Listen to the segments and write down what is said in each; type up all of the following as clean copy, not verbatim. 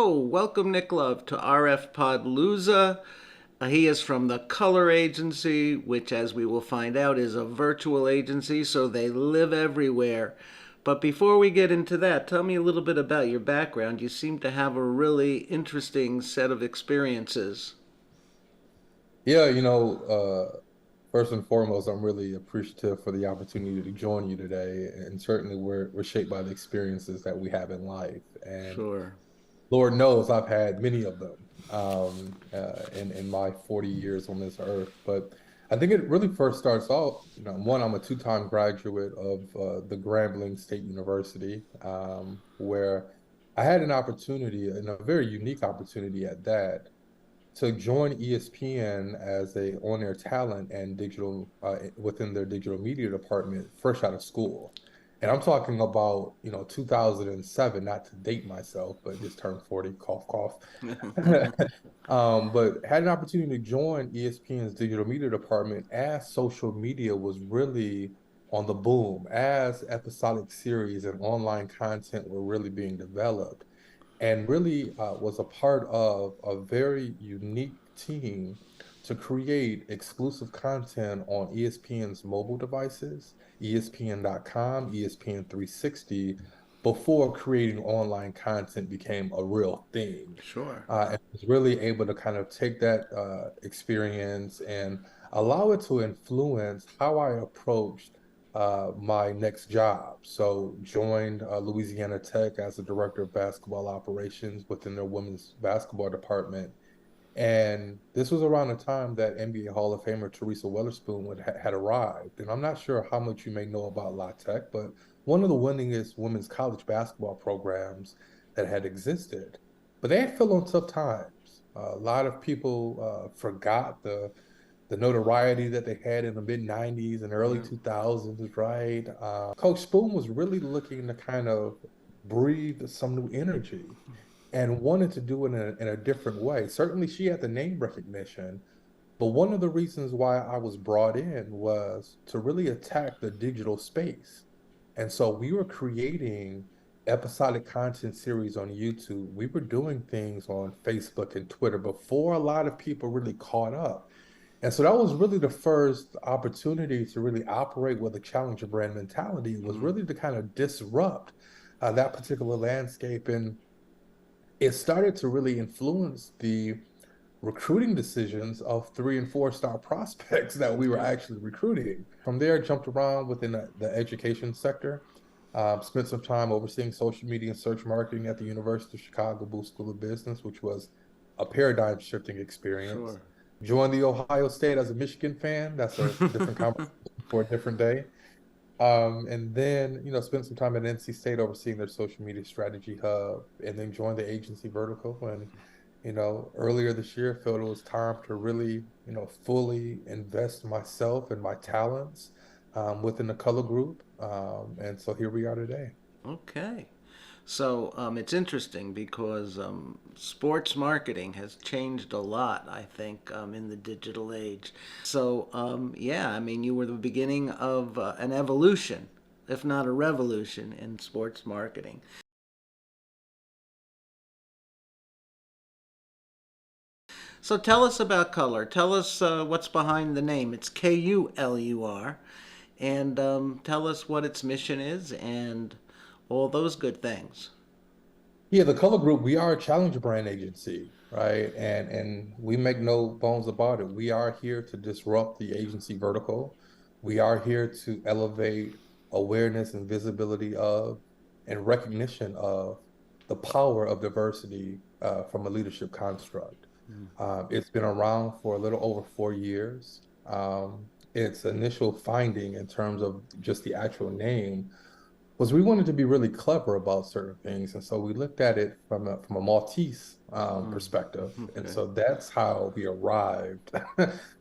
So, welcome Nick Love to RF Podlooza. He is from the Color Agency, which, as we will find out, is a virtual agency, so they live everywhere. But before we get into that, tell me a little bit about your background. You seem to have a really interesting set of experiences. Yeah, first and foremost, I'm really appreciative for the opportunity to join you today. And certainly we're shaped by the experiences that we have in life. And Sure. Lord knows I've had many of them in my 40 years on this earth. But I think it really first starts off, one, I'm a two-time graduate of the Grambling State University, where I had an opportunity, and a very unique opportunity at that, to join ESPN as a on-air talent and digital within their digital media department fresh out of school. And I'm talking about, 2007, not to date myself, but just turned 40, cough, cough. But had an opportunity to join ESPN's digital media department as social media was really on the boom, as episodic series and online content were really being developed, and really was a part of a very unique team to create exclusive content on ESPN's mobile devices, ESPN.com, ESPN 360, before creating online content became a real thing. Sure. And was really able to kind of take that experience and allow it to influence how I approached my next job. So joined Louisiana Tech as the director of basketball operations within their women's basketball department. And this was around the time that NBA Hall of Famer Teresa Weatherspoon had arrived. And I'm not sure how much you may know about La Tech, but one of the winningest women's college basketball programs that had existed. But they had fell on tough times. A lot of people forgot the notoriety that they had in the mid 90s and early Yeah. 2000s, right? Coach Spoon was really looking to kind of breathe some new energy and wanted to do it in a different way. Certainly, she had the name recognition, but one of the reasons why I was brought in was to really attack the digital space. And so we were creating episodic content series on YouTube. We were doing things on Facebook and Twitter before a lot of people really caught up. And so that was really the first opportunity to really operate with a challenger brand mentality, was Mm. really to kind of disrupt that particular landscape. And it started to really influence the recruiting decisions of 3 and 4 star prospects that we were Okay. actually recruiting. From there, I jumped around within the education sector, spent some time overseeing social media and search marketing at the University of Chicago Booth School of Business, which was a paradigm shifting experience. Sure. Joined the Ohio State as a Michigan fan. That's a different conversation for a different day. And then, spent some time at NC State overseeing their social media strategy hub, and then joined the agency vertical. And, earlier this year, felt it was time to really, fully invest myself and my talents within the color group. And so here we are today. Okay. So it's interesting because sports marketing has changed a lot, I think, in the digital age. So, yeah, I mean, you were the beginning of an evolution, if not a revolution, in sports marketing. So tell us about color. Tell us what's behind the name. It's KULUR. And tell us what its mission is and all those good things. Yeah, the color group, we are a challenger brand agency, right? And we make no bones about it. We are here to disrupt the agency vertical. We are here to elevate awareness and visibility of and recognition of the power of diversity from a leadership construct. It's been around for a little over 4 years. Its initial finding in terms of just the actual name was we wanted to be really clever about certain things, and so we looked at it from a Maltese Mm, perspective, and okay. so that's how we arrived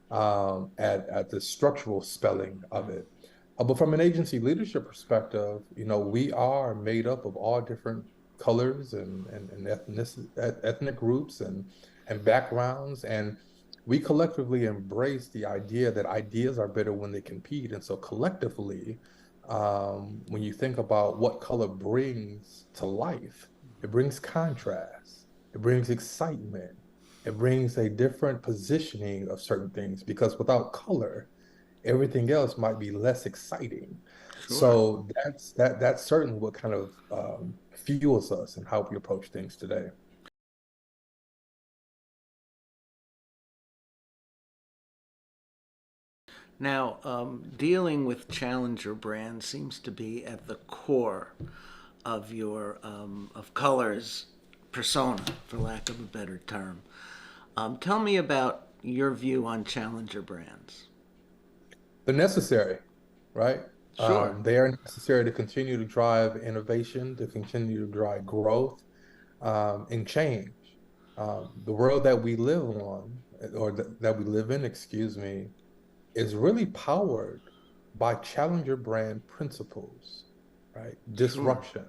at the structural spelling of it. But from an agency leadership perspective, we are made up of all different colors and ethnic groups and backgrounds, and we collectively embrace the idea that ideas are better when they compete, and so collectively when you think about what color brings to life, it brings contrast. it brings excitement, it brings a different positioning of certain things because without color, everything else might be less exciting. Sure. So that's certainly what kind of fuels us and how we approach things today. Now, dealing with challenger brands seems to be at the core of your of colors persona, for lack of a better term. Tell me about your view on challenger brands. They're necessary, right? Sure. They are necessary to continue to drive innovation, to continue to drive growth, and change. The world that we live on, or that we live in, excuse me, is really powered by challenger brand principles, right? Sure. Disruption,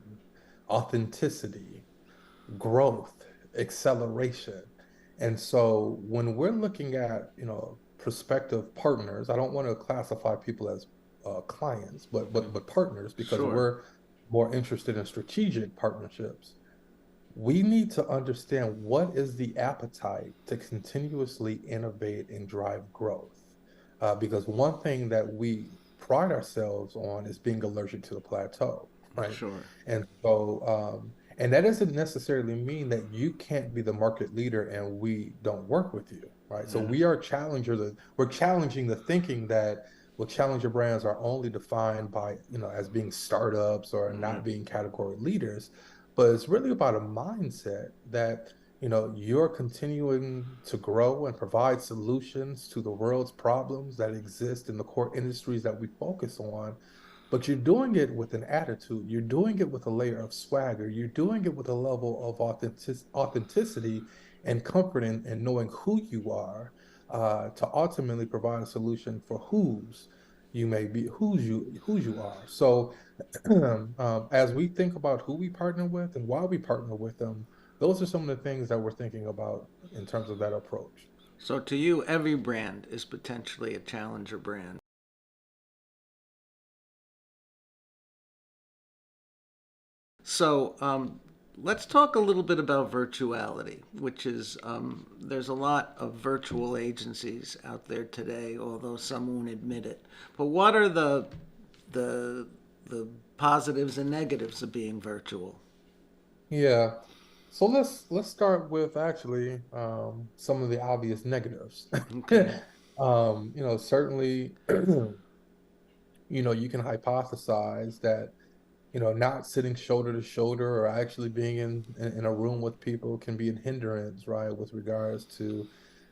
authenticity, growth, acceleration. And so when we're looking at, prospective partners, I don't want to classify people as clients, but partners because Sure. we're more interested in strategic partnerships. We need to understand what is the appetite to continuously innovate and drive growth. Because one thing that we pride ourselves on is being allergic to the plateau, right? Sure. And that doesn't necessarily mean that you can't be the market leader and we don't work with you, right? So Yeah. we're challenging the thinking that, well, challenger brands are only defined by, as being startups or Mm-hmm. not being category leaders, but it's really about a mindset that, you're continuing to grow and provide solutions to the world's problems that exist in the core industries that we focus on, but you're doing it with an attitude. You're doing it with a layer of swagger. You're doing it with a level of authenticity and comfort in knowing who you are, to ultimately provide a solution for whose you are. So as we think about who we partner with and why we partner with them, those are some of the things that we're thinking about in terms of that approach. So to you, every brand is potentially a challenger brand. So let's talk a little bit about virtuality, which is there's a lot of virtual agencies out there today, although some won't admit it. But what are the the positives and negatives of being virtual? Yeah. So let's start with actually some of the obvious negatives. Okay. Certainly, you can hypothesize that, not sitting shoulder to shoulder or actually being in a room with people can be a hindrance, right, with regards to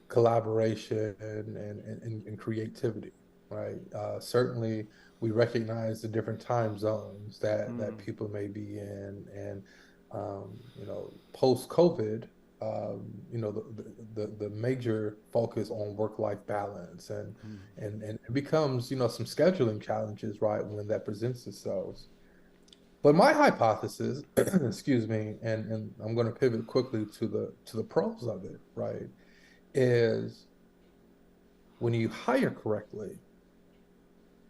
collaboration and creativity, right? Certainly, we recognize the different time zones that Mm, people may be in, and post COVID, the major focus on work-life balance and it becomes, some scheduling challenges, right, when that presents itself. But my hypothesis, excuse me, and I'm going to pivot quickly to the pros of it, right, is when you hire correctly,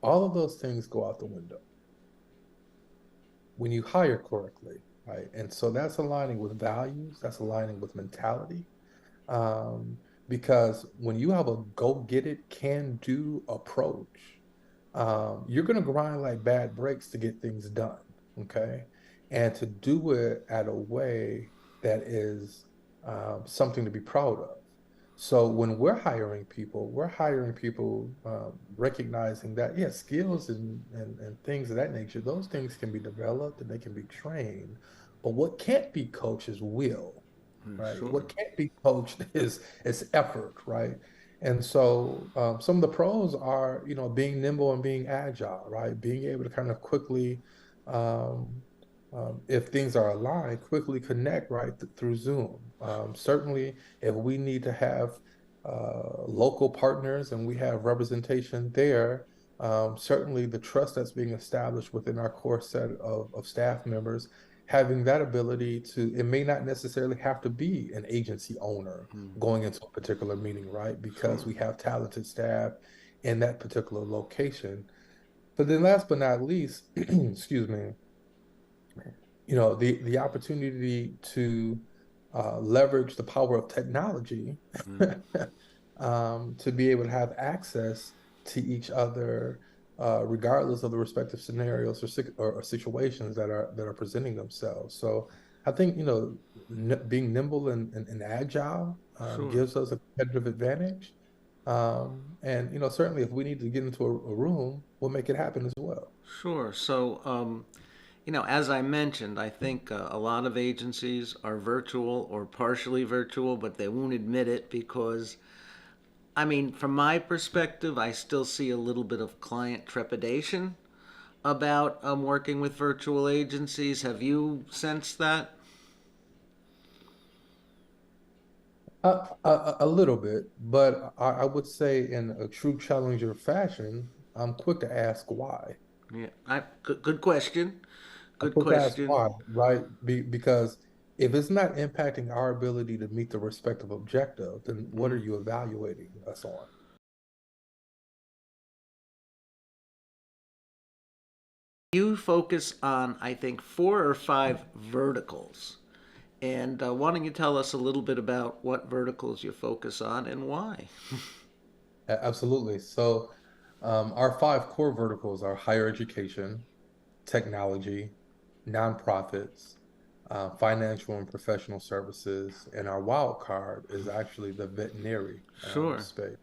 all of those things go out the window. When you hire correctly, right? And so that's aligning with values, that's aligning with mentality. Um, because when you have a go get it, can do approach, you're going to grind like bad breaks to get things done. Okay. And to do it at a way that is something to be proud of. So when we're hiring people recognizing that, yeah, skills and things of that nature, those things can be developed and they can be trained. But what can't be coached is will, right? sure. What can't be coached is effort, right? And so some of the pros are, being nimble and being agile, right? Being able to kind of quickly, um, if things are aligned, quickly connect right through Zoom. Certainly, if we need to have local partners and we have representation there, certainly the trust that's being established within our core set of staff members, having that ability to, it may not necessarily have to be an agency owner Mm, going into a particular meeting, right? Because sure. we have talented staff in that particular location. But then last but not least, excuse me, the opportunity to leverage the power of technology Mm. to be able to have access to each other, regardless of the respective scenarios or situations that are presenting themselves. So I think, being nimble and agile Sure, gives us a competitive advantage. And certainly if we need to get into a room, we'll make it happen as well. sure. So, as I mentioned, I think a lot of agencies are virtual or partially virtual, but they won't admit it because, I mean, from my perspective, I still see a little bit of client trepidation about working with virtual agencies. Have you sensed that? A little bit, but I would say in a true challenger fashion, I'm quick to ask why. Yeah, good question. I'm Good quick to ask question. why, right? Because if it's not impacting our ability to meet the respective objective, then what are Mm. you evaluating us on? You focus on, I think, four or five verticals. And why don't you tell us a little bit about what verticals you focus on and why? Absolutely. So, our five core verticals are higher education, technology, nonprofits, financial and professional services, and our wild card is actually the veterinary Sure, space.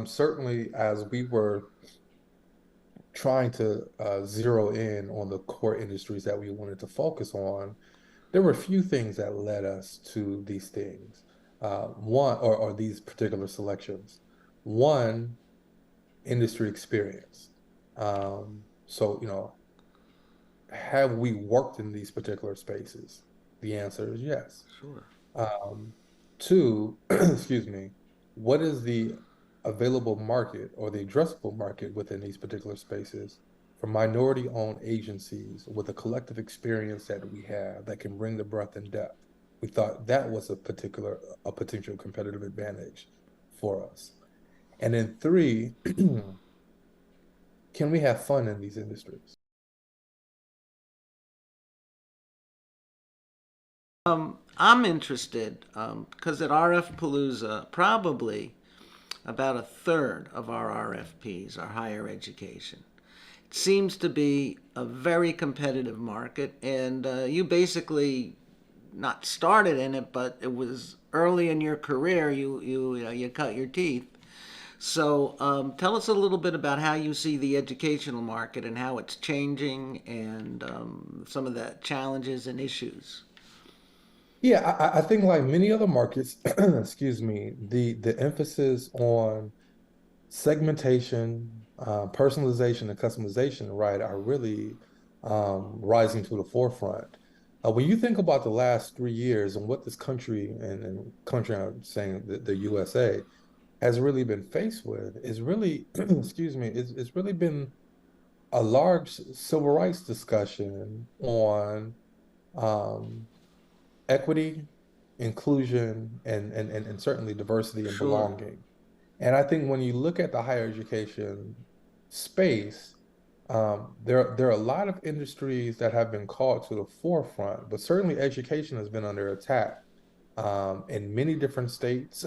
Certainly, as we were trying to zero in on the core industries that we wanted to focus on, there were a few things that led us to these things. One, or these particular selections. One, industry experience. So, have we worked in these particular spaces? The answer is yes. sure, Um, Two, excuse me, what is the available market or the addressable market within these particular spaces for minority-owned agencies with a collective experience that we have that can bring the breadth and depth? We thought that was a potential competitive advantage for us. And then three, can we have fun in these industries? I'm interested because at RF Palooza, probably about a third of our RFPs are higher education. It seems to be a very competitive market, and you basically not started in it, but it was early in your career. You cut your teeth. So tell us a little bit about how you see the educational market and how it's changing, and some of the challenges and issues. Yeah, I think like many other markets, excuse me, the emphasis on segmentation, personalization, and customization, right, are really rising to the forefront. When you think about the last 3 years and what this country and country, I'm saying the USA has really been faced with, is really, excuse me, it's really been a large civil rights discussion on um, equity, inclusion, and certainly diversity and Sure, belonging. And I think when you look at the higher education space, there are a lot of industries that have been called to the forefront, but certainly education has been under attack in many different states,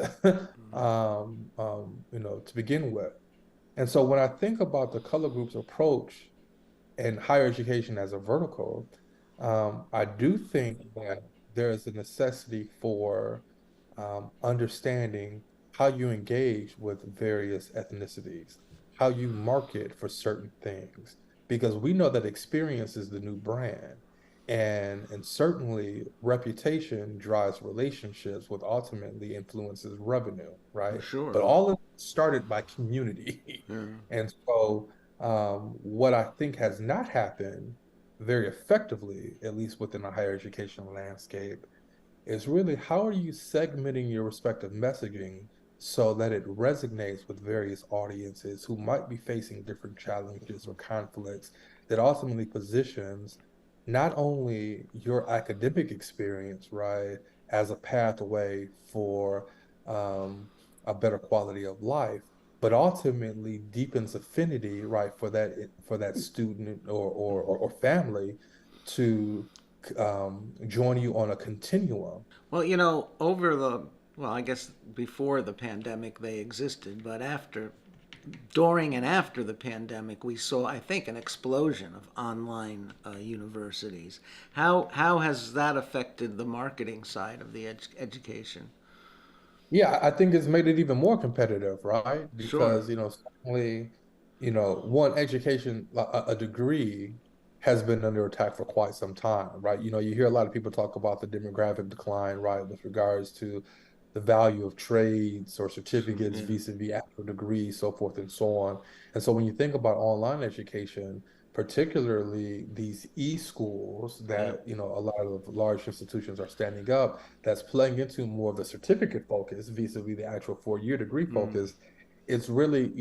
to begin with. And so when I think about the color group's approach and higher education as a vertical, I do think that there is a necessity for understanding how you engage with various ethnicities, how you market for certain things, because we know that experience is the new brand. And certainly reputation drives relationships, which ultimately influences revenue, right? sure. But all of it started by community. Yeah. And so what I think has not happened very effectively, at least within the higher education landscape, is really how are you segmenting your respective messaging so that it resonates with various audiences who might be facing different challenges or conflicts that ultimately positions not only your academic experience, right, as a pathway for um, a better quality of life, but ultimately deepens affinity, right, for that student or family to join you on a continuum. Well, well, I guess before the pandemic they existed, but during and after the pandemic, we saw, I think, an explosion of online universities. How has that affected the marketing side of the education? Yeah, I think it's made it even more competitive, right? Sure. Because, certainly, one education, a degree has been under attack for quite some time, right? You hear a lot of people talk about the demographic decline, right, with regards to the value of trades or certificates Yeah. vis-a-vis actual degrees, so forth and so on. And so when you think about online education, particularly these e-schools Yeah. that, a lot of large institutions are standing up, that's playing into more of the certificate focus vis-a-vis the actual 4-year degree Mm. focus. It's really,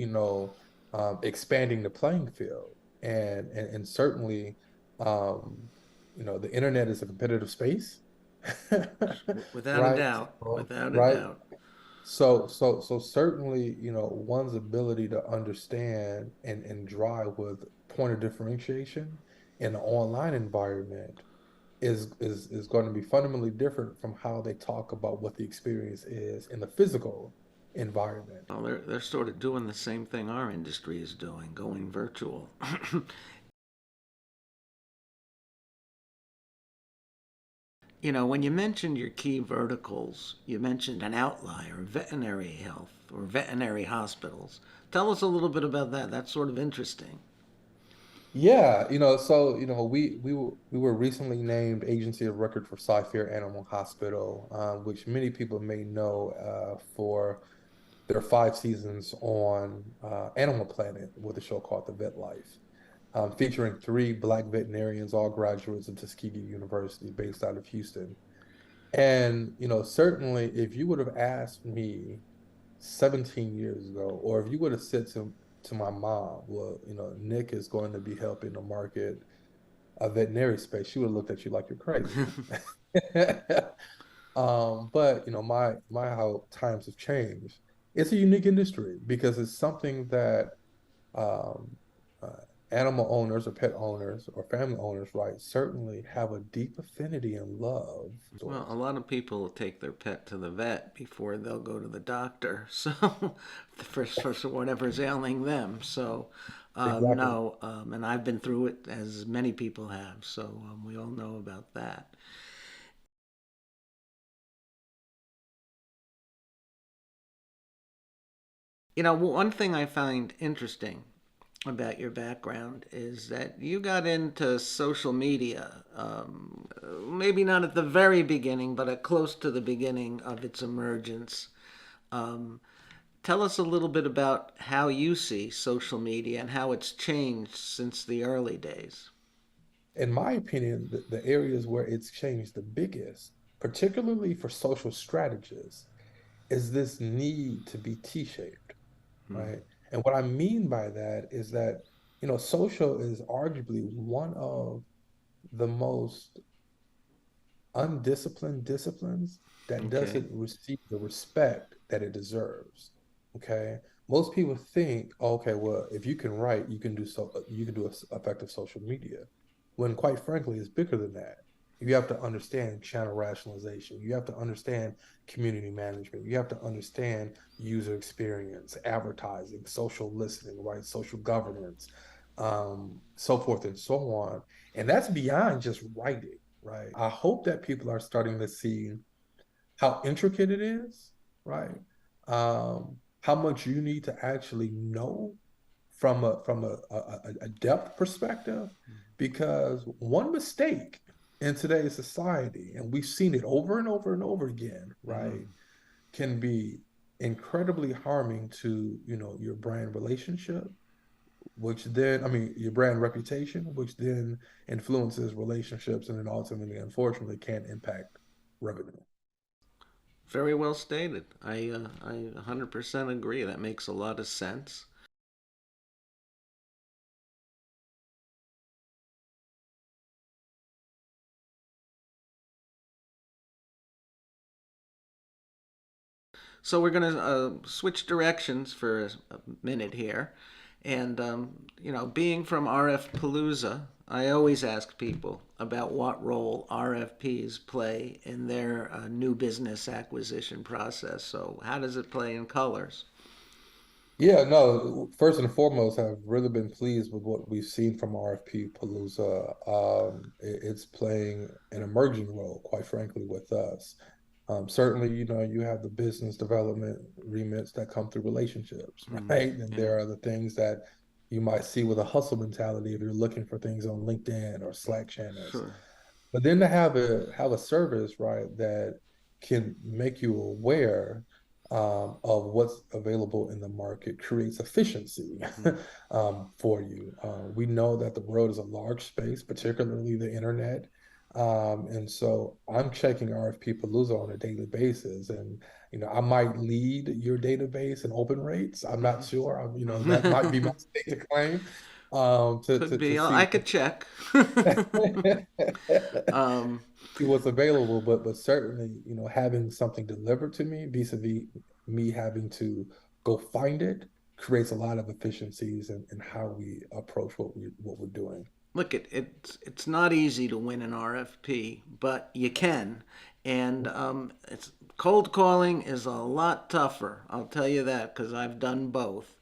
expanding the playing field. And certainly, um, the internet is a competitive space, Without a right? doubt. Without a Right. doubt. So certainly, one's ability to understand and drive with point of differentiation in an online environment is going to be fundamentally different from how they talk about what the experience is in the physical environment. Well, they're sort of doing the same thing our industry is doing, going virtual. When you mentioned your key verticals, you mentioned an outlier, veterinary health or veterinary hospitals. Tell us a little bit about that. That's sort of interesting. Yeah, so we were recently named Agency of Record for Sci-Fair Animal Hospital, which many people may know for their 5 seasons on Animal Planet with a show called The Vet Life, featuring three Black veterinarians, all graduates of Tuskegee University, based out of Houston. And, certainly if you would have asked me 17 years ago, or if you would have said to my mom, well, Nick is going to be helping to market a veterinary space, she would have looked at you like you're crazy. But my how times have changed. It's a unique industry because it's something that um, uh, animal owners or pet owners or family owners, right, certainly have a deep affinity and love Well, a towards. lot of people take their pet to the vet before they'll go to the doctor. So, for whatever's ailing them. So, Exactly. no, and I've been through it as many people have. So, we all know about that. One thing I find interesting about your background is that you got into social media, maybe not at the very beginning, but at close to the beginning of its emergence. Um, Tell us a little bit about how you see social media and how it's changed since the early days. In my opinion, the areas where it's changed the biggest, particularly for social strategists, is this need to be T-shaped, Hmm. right? And what I mean by that is that, social is arguably one of the most undisciplined disciplines that Okay. doesn't receive the respect that it deserves. Okay. Most people think, okay, well, if you can write, you can do effective social media. When quite frankly, it's bigger than that. You have to understand channel rationalization. You have to understand community management. You have to understand user experience, advertising, social listening, right? Social governance, so forth and so on. And that's beyond just writing, right? I hope that people are starting to see how intricate it is, right? How much you need to actually know from a depth perspective, because one mistake in today's society, and we've seen it over and over and over again, Mm-hmm. right, can be incredibly harming to your brand relationship, which then, I mean, your brand reputation, which then influences relationships and then ultimately, unfortunately, can impact revenue. Very well stated. I 100% agree. That makes a lot of sense. So we're going to switch directions for a minute here. And, being from RF Palooza, I always ask people about what role RFPs play in their new business acquisition process. So, how does it play in colors? Yeah, no, first and foremost, I've really been pleased with what we've seen from RFP Palooza. It's playing an emerging role, quite frankly, with us. Certainly, you have the business development remits that come through relationships, Mm, right? And yeah, there are the things that you might see with a hustle mentality if you're looking for things on LinkedIn or Slack channels. sure. But then to have a service, right, that can make you aware of what's available in the market creates efficiency Hmm. for you. We know that the world is a large space, particularly the internet. And so I'm checking RFP Palooza on a daily basis. And, I might lead your database in open rates. I'm not sure. That might be my state to claim to, Could to, to be. see I could check. um, see what's available, but certainly, having something delivered to me vis-a-vis me having to go find it creates a lot of efficiencies in how we approach what we're doing. Look, it's not easy to win an RFP, but you can, and it's cold calling is a lot tougher. I'll tell you that because I've done both,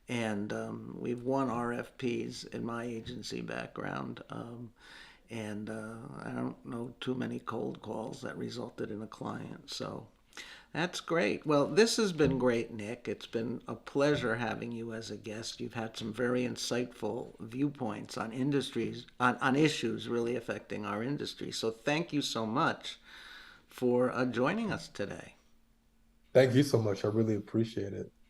and we've won RFPs in my agency background, and I don't know too many cold calls that resulted in a client. So that's great. Well, this has been great, Nick. It's been a pleasure having you as a guest. You've had some very insightful viewpoints on industries, on issues really affecting our industry. So thank you so much for joining us today. Thank you so much. I really appreciate it.